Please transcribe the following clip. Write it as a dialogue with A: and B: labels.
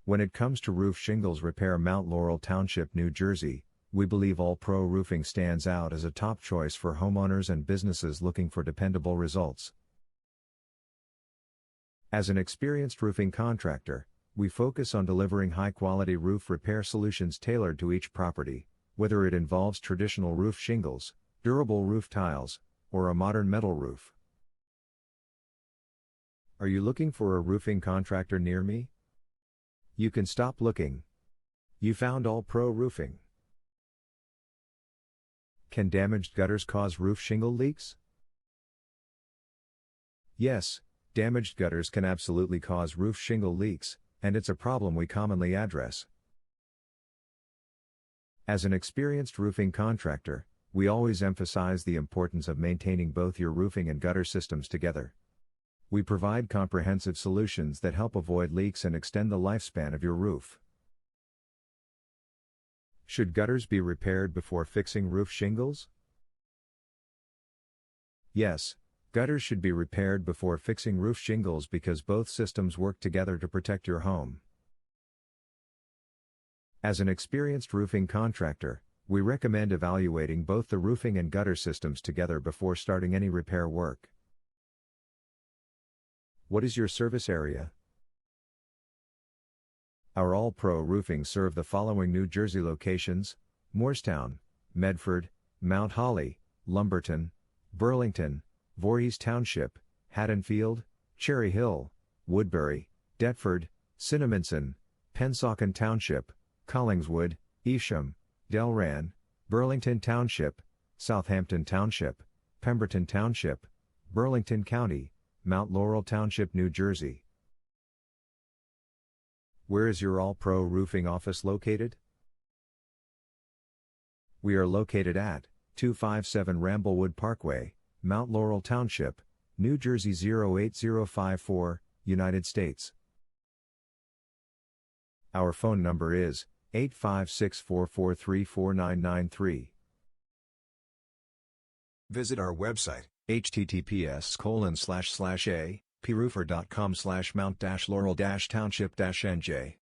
A: When it comes to roof shingles repair, Mount Laurel Township, New Jersey, we believe All Pro Roofing stands out as a top choice for homeowners and businesses looking for dependable results. As an experienced roofing contractor, we focus on delivering high-quality roof repair solutions tailored to each property, whether it involves traditional roof shingles, durable roof tiles, or a modern metal roof. Are you looking for a roofing contractor near me? You can stop looking. You found All Pro Roofing. Can damaged gutters cause roof shingle leaks? Yes, damaged gutters can absolutely cause roof shingle leaks, and it's a problem we commonly address. As an experienced roofing contractor, we always emphasize the importance of maintaining both your roofing and gutter systems together. We provide comprehensive solutions that help avoid leaks and extend the lifespan of your roof. Should gutters be repaired before fixing roof shingles? Yes, gutters should be repaired before fixing roof shingles because both systems work together to protect your home. As an experienced roofing contractor, we recommend evaluating both the roofing and gutter systems together before starting any repair work. What is your service area? Our All Pro Roofing serve the following New Jersey locations: Morristown, Medford, Mount Holly, Lumberton, Burlington, Voorhees Township, Haddonfield, Cherry Hill, Woodbury, Deptford, Cinnaminson, Pensauken Township, Collingswood, Evesham, Delran, Burlington Township, Southampton Township, Pemberton Township, Burlington County, Mount Laurel Township, New Jersey. Where is your All Pro Roofing office located? We are located at 257 Ramblewood Parkway, Mount Laurel Township, New Jersey 08054, United States. Our phone number is 856-443-4993. Visit our website, https://a.proofer.com/mount-laurel-township-nj.